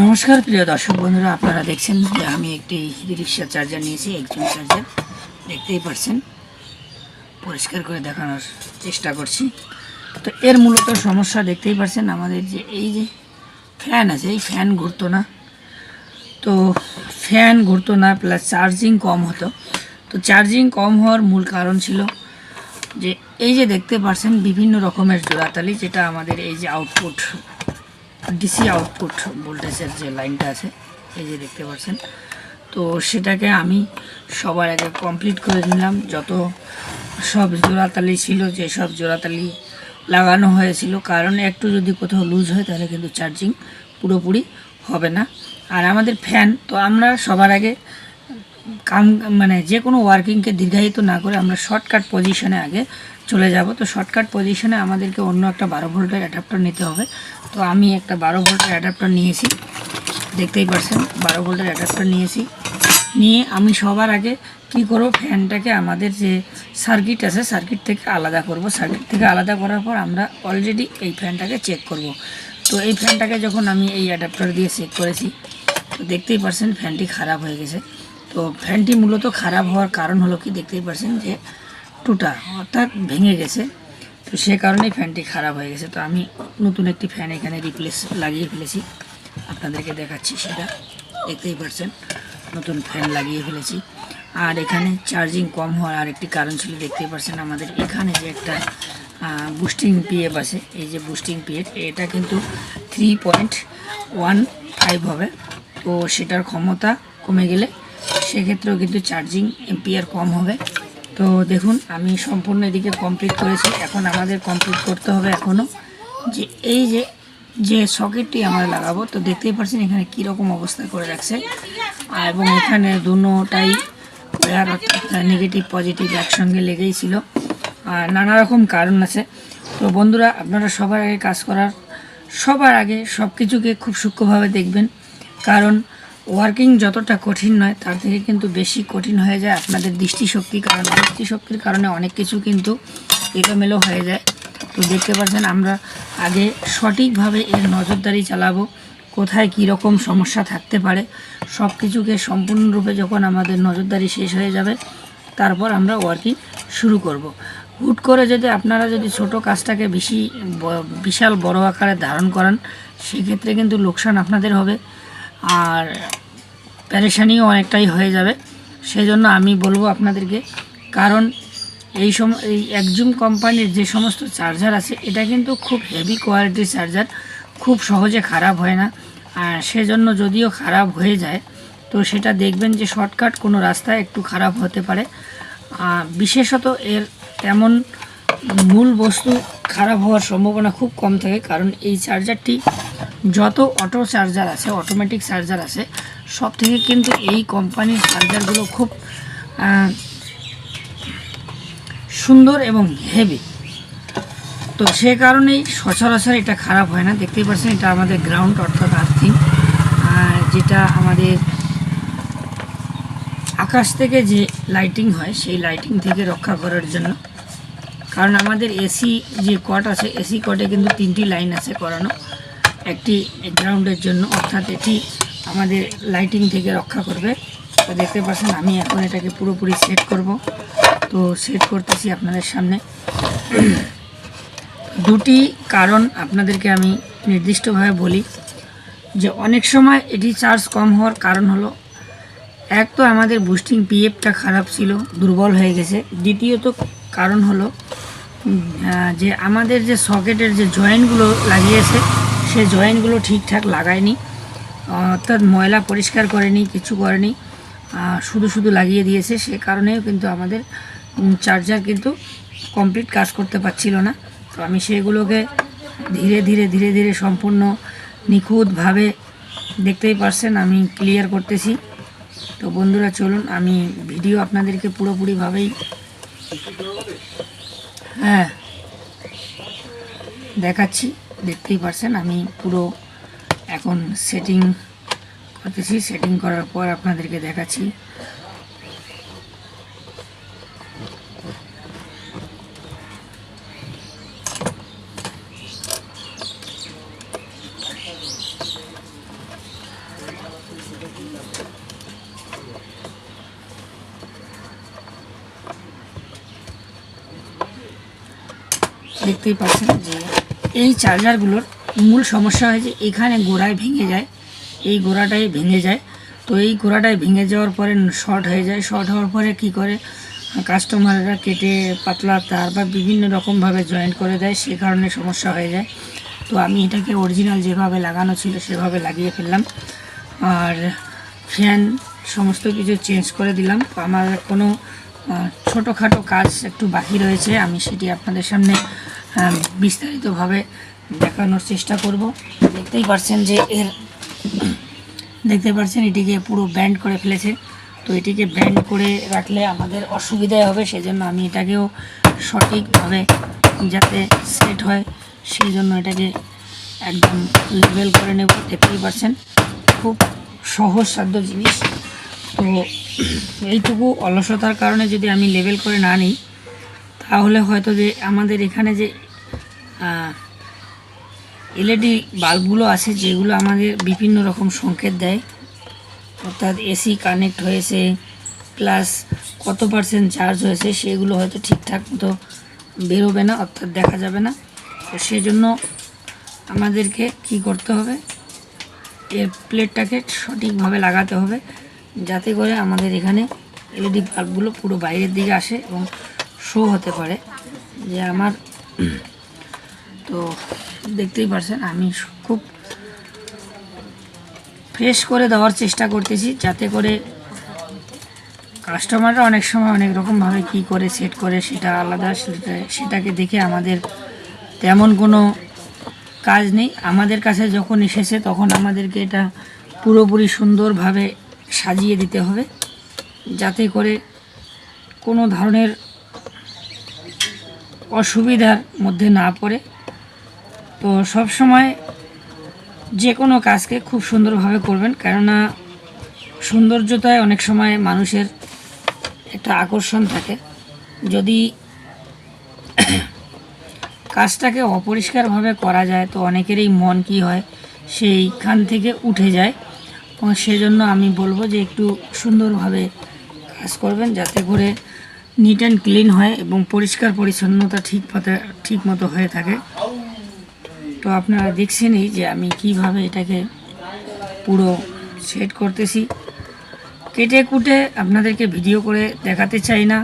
নমস্কার প্রিয় দর্শক বন্ধুরা, আপনারা দেখছেন যে আমি একটি রিক্সা চার্জার নিয়েছি, একজন চার্জার দেখতেই পাচ্ছেন। পরিষ্কার করে দেখানোর চেষ্টা করছি। তো এর মূলত সমস্যা দেখতেই পাচ্ছেন, আমাদের যে এই যে ফ্যান আছে, এই ফ্যান ঘুরতো না। তো ফ্যান ঘুরতো না প্লাস চার্জিং কম হতো। তো চার্জিং কম হওয়ার মূল কারণ ছিল যে এই যে দেখতে পাচ্ছেন বিভিন্ন রকমের জোড়াতালি, যেটা আমাদের এই যে আউটপুট ডিসি আউটপুট ভোল্টেজের যে লাইনটা আছে, এই যে দেখতে পাচ্ছেন। তো সেটাকে আমি সবার আগে কমপ্লিট করে নিলাম। যত সব জোড়াতালি ছিল, যে সব জোড়াতালি লাগানো হয়েছিল, কারণ একটু যদি কোথাও লুজ হয় তাহলে কিন্তু চার্জিং পুরোপুরি হবে না। আর আমাদের ফ্যান, তো আমরা সবার আগে মানে যে কোনো ওয়ার্কিংকে দীর্ঘায়িত না করে আমরা শর্টকাট পজিশনে আগে চলে যাব। তো শর্টকাট পজিশনে আমাদেরকে অন্য একটা 12 ভোল্টের অ্যাডাপ্টার নিতে হবে। তো আমি একটা 12 ভোল্টের অ্যাডাপ্টার নিয়েছি, দেখতেই পাচ্ছেন 12 ভোল্টের অ্যাডাপ্টার নিয়ে আমি সবার আগে কি করব, ফ্যানটাকে আমাদের যে সার্কিট আছে সার্কিট থেকে আলাদা করব। সার্কিট থেকে আলাদা করার পর আমরা অলরেডি এই ফ্যানটাকে চেক করব। তো এই ফ্যানটাকে যখন আমি এই অ্যাডাপ্টার দিয়ে চেক করেছি, তো দেখতেই পাচ্ছেন ফ্যানটি খারাপ হয়ে গেছে। তো ফ্যানটি মূলত খারাপ হওয়ার কারণ হলো কি, দেখতেই পাচ্ছেন যে টুটা অর্থাৎ ভেঙে গেছে। তো সে কারণেই ফ্যানটি খারাপ হয়ে গেছে। তো আমি নতুন একটি ফ্যান এখানে লাগিয়ে ফেলেছি, আপনাদেরকে দেখাচ্ছি। সেটা দেখতেই পাচ্ছেন নতুন ফ্যান লাগিয়ে ফেলেছি। আর এখানে চার্জিং কম হওয়ার আরেকটি কারণ ছিল, দেখতেই পাচ্ছেন আমাদের এখানে যে একটা বুস্টিং পিএফ আছে, এই যে বুস্টিং পিএফ, এটা কিন্তু 3.15 হবে। তো সেটার ক্ষমতা কমে গেলে সেক্ষেত্রেও কিন্তু চার্জিং এম্পিয়ার কম হবে। তো দেখুন আমি সম্পূর্ণ এদিকে কমপ্লিট করেছি। এখন আমাদের কমপ্লিট করতে হবে এখনও যে এই যে সকেটটি আমরা লাগাবো। তো দেখতেই পাচ্ছেন এখানে কীরকম অবস্থা করে রাখছে, এবং এখানে দুটোটাই ওয়্যার অর্থাৎ নেগেটিভ পজিটিভ একসঙ্গে লেগেই ছিল। আর নানা রকম কারণ আছে। তো বন্ধুরা, আপনারা সবার আগে সব কিছুকে খুব সূক্ষ্মভাবে দেখবেন, কারণ ওয়ার্কিং যতটা কঠিন নয় তার থেকে কিন্তু বেশি কঠিন হয়ে যায় আপনাদের দৃষ্টিশক্তির কারণে অনেক কিছু কিন্তু এলোমেলো হয়ে যায়। তো দেখতে পাচ্ছেন আমরা আগে সঠিকভাবে এর নজরদারি চালাবো, কোথায় কী রকম সমস্যা থাকতে পারে সব কিছুকে সম্পূর্ণরূপে যখন আমাদের নজরদারি শেষ হয়ে যাবে, তারপর আমরা ওয়ার্কিং শুরু করব। হুট করে আপনারা যদি ছোট কাজটাকে বিশাল বড় আকারে ধারণ করান, সেক্ষেত্রে কিন্তু লোকসান আপনাদের হবে আর প্যারেশানিও অনেকটাই হয়ে যাবে। সেই জন্য আমি বলবো আপনাদেরকে, কারণ এই একজুম কোম্পানির যে সমস্ত চার্জার আছে, এটা কিন্তু খুব হেভি কোয়ালিটির চার্জার, খুব সহজে খারাপ হয় না। আর সেজন্য যদিও খারাপ হয়ে যায়, তো সেটা দেখবেন যে শর্টকাট কোনো রাস্তায় একটু খারাপ হতে পারে। বিশেষত এর তেমন মূল বস্তু খারাপ হওয়ার সম্ভাবনা খুব কম থাকে, কারণ এই চার্জারটি যত অটো চার্জার আছে, অটোমেটিক চার্জার আছে, সব থেকে কিন্তু এই কোম্পানির চার্জারগুলো খুব সুন্দর এবং হেভি। তো সে কারণেই সচরাচর এটা খারাপ হয় না। দেখতেই পাচ্ছেন এটা আমাদের গ্রাউন্ড অর্থাৎ আর্থিং, যেটা আমাদের আকাশ থেকে যে লাইটিং হয় সেই লাইটিং থেকে রক্ষা করার জন্য। কারণ আমাদের এসি যে কট আছে, এসি কটে কিন্তু 3টি লাইন আছে করানো, একটি গ্রাউন্ডের জন্য, অর্থাৎ এটি আমাদের লাইটিং থেকে রক্ষা করবে। তো দেখতে পাচ্ছেন আমি এখন এটাকে পুরোপুরি সেট করব। তো সেট করতেছি আপনাদের সামনে। দুটি কারণ আপনাদেরকে আমি নির্দিষ্টভাবে বলি যে অনেক সময় এটি চার্জ কম হওয়ার কারণ হলো, এক তো আমাদের বুস্টিং পিএফটা খারাপ ছিল, দুর্বল হয়ে গেছে। দ্বিতীয়ত কারণ হলো যে আমাদের যে সকেটের যে জয়েন্টগুলো লাগিয়েছে, সেই জয়েন্টগুলো ঠিকঠাক লাগায়নি, অর্থাৎ ময়লা পরিষ্কার করেনি, কিছু করেনি, শুধু লাগিয়ে দিয়েছে। সে কারণেও কিন্তু আমাদের চার্জার কিন্তু কমপ্লিট কাজ করতে পারছিল না। তো আমি সেগুলোকে ধীরে ধীরে সম্পূর্ণ নিখুঁতভাবে, দেখতেই পারছেন আমি ক্লিয়ার করতেছি। তো বন্ধুরা চলুন, আমি ভিডিও আপনাদেরকে পুরোপুরিভাবেই দেখাচ্ছি। দেখতেই পারছেন আমি পুরো এখন সেটিং করতেছি। সেটিং করার পর আপনাদেরকে দেখাচ্ছি। দেখতেই পাচ্ছেন যে এই চার্জারগুলোর মূল সমস্যা হয় যে এখানে গোড়ায় ভেঙে যায়, এই গোড়াটাই ভেঙে যায়। তো এই গোড়াটায় ভেঙে যাওয়ার পরে শর্ট হয়ে যায়। শর্ট হওয়ার পরে কি করে কাস্টমাররা কেটে পাতলা তার বা বিভিন্ন রকমভাবে জয়েন্ট করে দেয়, সে কারণে সমস্যা হয়ে যায়। তো আমি এটাকে অরিজিনাল যেভাবে লাগানো ছিল সেভাবে লাগিয়ে ফেললাম, আর ফ্যান সমস্ত কিছু চেঞ্জ করে দিলাম। তো আমার কোনো ছোটোখাটো কাজ একটু বাকি রয়েছে, আমি সেটি আপনাদের সামনে বিস্তারিতভাবে দেখানোর চেষ্টা করব। দেখতেই পাচ্ছেন যে এটিকে পুরো ব্যান্ড করে ফেলেছে। তো এটিকে ব্যান্ড করে রাখলে আমাদের অসুবিধাই হবে, সেজন্য আমি এটাকেও সঠিকভাবে যাতে সেট হয় সেই জন্য এটাকে একদম লেভেল করে নেব। দেখতেই পাচ্ছেন খুব সহজসাধ্য জিনিস। তো এইটুকু অলসতার কারণে যদি আমি লেভেল করে না নিই তাহলে হয়তো যে আমাদের এখানে যে এলইডি বাল্বগুলো আছে যেগুলো আমাদের বিভিন্ন রকম সংকেত দেয়, অর্থাৎ এসি কানেক্ট হয়েছে প্লাস কত পার্সেন্ট চার্জ হয়েছে, সেগুলো হয়তো ঠিকঠাক মতো বেরোবে না, অর্থাৎ দেখা যাবে না। তো সেজন্য আমাদেরকে কি করতে হবে, এর প্লেটটাকে সঠিকভাবে লাগাতে হবে যাতে করে আমাদের এখানে এলইডি বাল্বগুলো পুরো বাইরের দিকে আসে এবং শো হতে পারে যে আমার। তো দেখতেই পাচ্ছেন আমি খুব ফ্রেশ করে দেওয়ার চেষ্টা করতেছি যাতে করে কাস্টমাররা অনেক সময় অনেক রকমভাবে কী করে সেট করে সেটা আলাদা, সেটাকে দেখে আমাদের তেমন কোনো কাজ নেই। আমাদের কাছে যখন এসেছে তখন আমাদেরকে এটা পুরোপুরি সুন্দরভাবে সাজিয়ে দিতে হবে যাতে করে কোনো ধরনের অসুবিধার মধ্যে না পড়ে। তো সব সময় যে কোনো কাজকে খুব সুন্দরভাবে করবেন, কেননা সৌন্দর্যতায় অনেক সময় মানুষের একটা আকর্ষণ থাকে। যদি কাজটাকে অপরিষ্কারভাবে করা যায় তো অনেকেরই মন কি হয় সেইখান থেকে উঠে যায়। সেজন্য আমি বলবো যে একটু সুন্দরভাবে কাজ করবেন যাতে করে নিট অ্যান্ড ক্লিন হয় এবং পরিষ্কার পরিচ্ছন্নতা ঠিক মতো হয়ে থাকে। তো আপনারা দেখছেনই যে আমি কিভাবে এটাকে পুরো সেট করতেছি। কেটে কুটে আপনাদেরকে ভিডিও করে দেখাতে চাই না,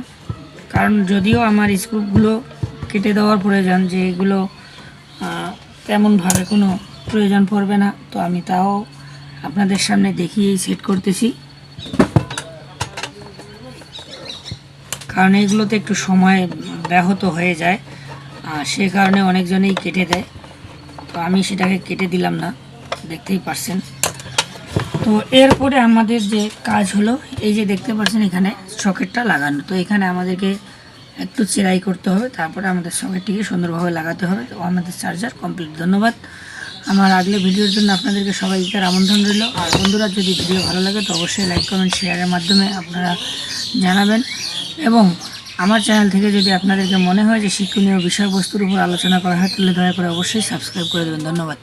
কারণ যদিও আমার স্ক্রুপগুলো কেটে দেওয়ার প্রয়োজন, যে এগুলো তেমনভাবে কোনো প্রয়োজন পড়বে না, তো আমি তাও আপনাদের সামনে দেখিয়েই সেট করতেছি, কারণ এগুলোতে একটু সময় ব্যাহত হয়ে যায়, সে কারণে অনেকজনেই কেটে দেয়। তো আমি সেটাকে কেটে দিলাম না, দেখতেই পাচ্ছেন। তো এরপরে আমাদের যে কাজ হলো, এই যে দেখতে পাচ্ছেন এখানে সকেটটা লাগানো, তো এখানে আমাদেরকে একটু চেরাই করতে হবে, তারপরে আমাদের সকেটটিকে সুন্দরভাবে লাগাতে হবে। তো আমাদের চার্জার কমপ্লিট। ধন্যবাদ। আমার আগলে ভিডিওর জন্য আপনাদেরকে সবাইকে আমন্ত্রণ রইল। আর বন্ধুরা, যদি ভিডিও ভালো লাগে তো অবশ্যই লাইক কমেন্ট শেয়ারের মাধ্যমে আপনারা জানাবেন, এবং আমার চ্যানেল থেকে যদি আপনাদেরকে মনে হয় যে শিক্ষণীয় বিষয়বস্তুর উপর আলোচনা করা হয় তাহলে দয়া করে অবশ্যই সাবস্ক্রাইব করে দেবেন। ধন্যবাদ।